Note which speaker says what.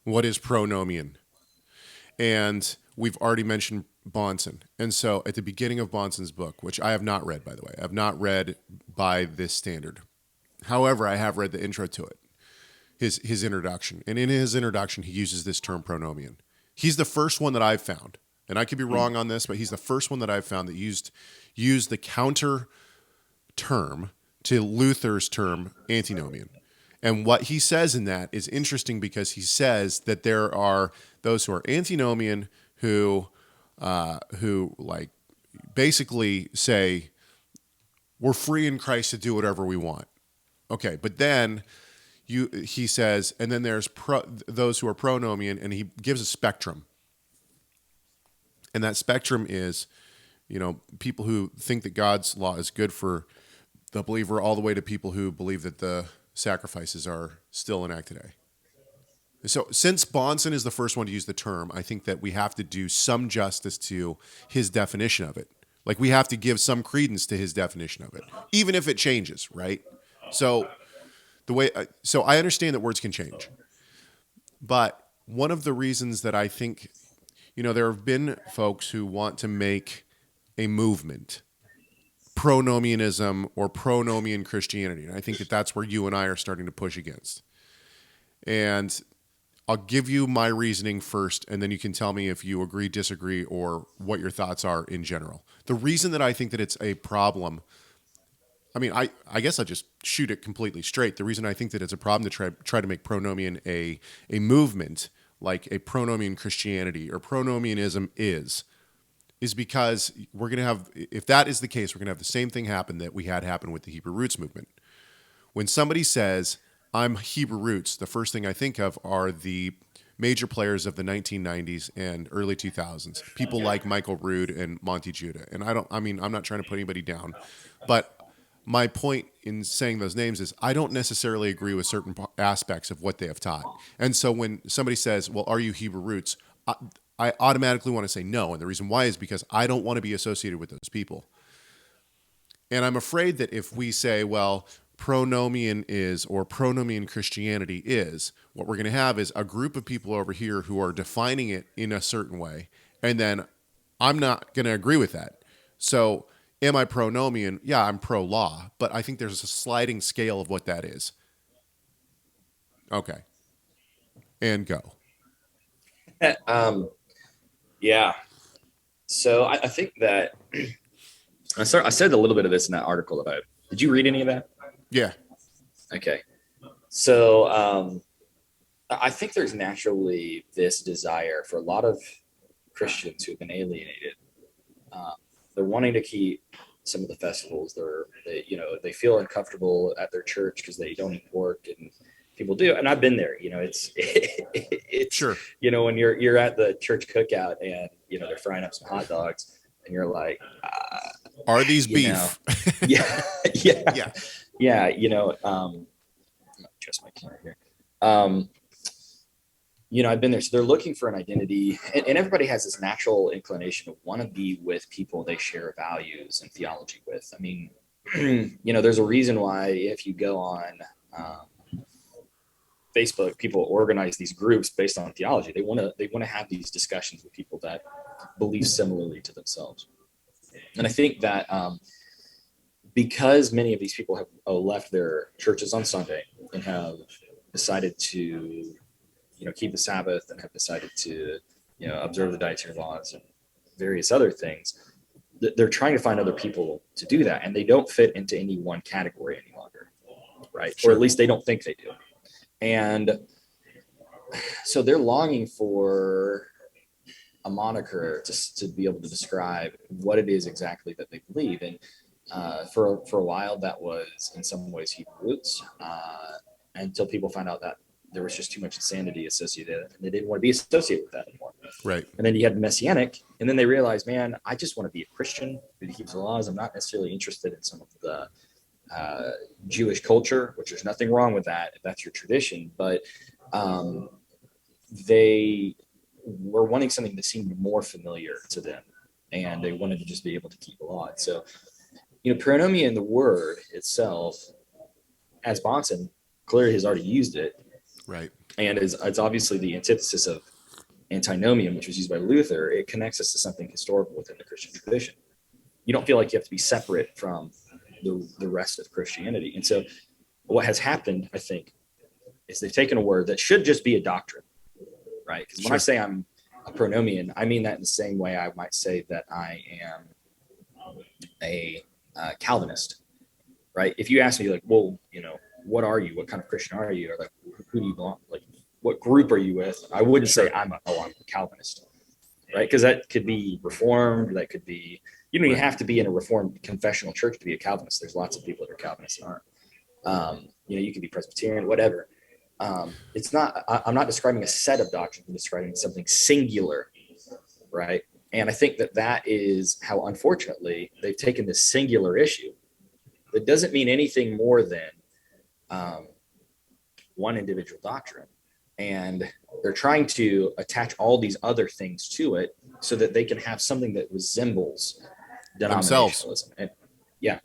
Speaker 1: What is pronomian? And we've already mentioned Bahnsen. And so at the beginning of Bahnsen's book, which I have not read, by the way, I've not read by this standard. However, I have read the intro to it, his introduction. And in his introduction, he uses this term pronomian. He's the first one that I've found, and I could be wrong on this, but he's the first one that I've found that used the counter term to Luther's term antinomian. And what he says in that is interesting because he says that there are those who are antinomian who like basically say we're free in Christ to do whatever we want. Okay, but then he says, and then there's those who are pronomian, and he gives a spectrum. And that spectrum is, people who think that God's law is good for the believer all the way to people who believe that the sacrifices are still in act today. So since Bahnsen is the first one to use the term, I think that we have to do some justice to his definition of it. Like we have to give some credence to his definition of it, even if it changes, right? So I understand that words can change, but one of the reasons that I think, there have been folks who want to make a movement, pronomianism or pronomian Christianity, and I think that that's where you and I are starting to push against. And I'll give you my reasoning first, and then you can tell me if you agree, disagree, or what your thoughts are in general. The reason that I think that it's a problem, I guess I'll just shoot it completely straight. The reason I think that it's a problem to try to make pronomian a movement like a pronomian Christianity or pronomianism is because we're going to have, if that is the case, we're going to have the same thing happen that we had happen with the Hebrew roots movement. When somebody says, I'm Hebrew roots, the first thing I think of are the major players of the 1990s and early 2000s, people like Michael Rood and Monty Judah. And I'm not trying to put anybody down, but my point in saying those names is I don't necessarily agree with certain aspects of what they have taught. And so when somebody says, well, are you Hebrew roots? I automatically want to say no. And the reason why is because I don't want to be associated with those people. And I'm afraid that if we say, well, pronomian is, or pronomian Christianity is, what we're going to have is a group of people over here who are defining it in a certain way. And then I'm not going to agree with that. So am I pronomian? Yeah, I'm pro-law, but I think there's a sliding scale of what that is. Okay. And go.
Speaker 2: Yeah. So I think that I said a little bit of this in that article about, did you read any of that?
Speaker 1: Yeah.
Speaker 2: Okay. So I think there's naturally this desire for a lot of Christians who have been alienated. They're wanting to keep some of the festivals. They feel uncomfortable at their church because they don't eat pork, and people do. And I've been there. It's
Speaker 1: sure.
Speaker 2: When you're at the church cookout and they're frying up some hot dogs, and you're like,
Speaker 1: are these beef?
Speaker 2: Yeah. Adjust my camera here. I've been there. So they're looking for an identity, and everybody has this natural inclination to want to be with people they share values and theology with. I mean, there's a reason why if you go on Facebook, people organize these groups based on theology. They want to have these discussions with people that believe similarly to themselves. And I think that because many of these people have left their churches on Sunday and have decided to keep the Sabbath and have decided to, observe the dietary laws and various other things, they're trying to find other people to do that. And they don't fit into any one category any longer, right? Sure. Or at least they don't think they do. And so they're longing for a moniker to be able to describe what it is exactly that they believe. And for a while, that was in some ways Hebrew roots, until people found out that there was just too much insanity associated, and they didn't want to be associated with that anymore.
Speaker 1: Right.
Speaker 2: And then you had Messianic, and then they realized, man, I just want to be a Christian who keeps the laws. I'm not necessarily interested in some of the Jewish culture, which there's nothing wrong with that if that's your tradition. But they were wanting something that seemed more familiar to them, and they wanted to just be able to keep the law. So, pronomian, the word itself, as Bahnsen clearly has already used it,
Speaker 1: right,
Speaker 2: and it's obviously the antithesis of antinomian, which was used by Luther. It connects us to something historical within the Christian tradition. You don't feel like you have to be separate from the rest of Christianity. And so what has happened, I think, is they've taken a word that should just be a doctrine, right? Because when I
Speaker 1: Sure.
Speaker 2: say I'm a pronomian, I mean that in the same way I might say that I am a Calvinist, right? If you ask me, like, well, what are you? What kind of Christian are you? Or like, who do you belong? Like, what group are you with? I wouldn't say
Speaker 1: Sure.
Speaker 2: I'm a Calvinist, right? Because that could be Reformed. That could be, you
Speaker 1: Right.
Speaker 2: have to be in a Reformed confessional church to be a Calvinist. There's lots of people that are Calvinists and aren't. You could be Presbyterian, whatever. It's not. I'm not describing a set of doctrines. I'm describing something singular, right? And I think that is how, unfortunately, they've taken this singular issue that doesn't mean anything more than um, one individual doctrine. And they're trying to attach all these other things to it so that they can have something that resembles
Speaker 1: Themselves.
Speaker 2: denominationalism. And yeah,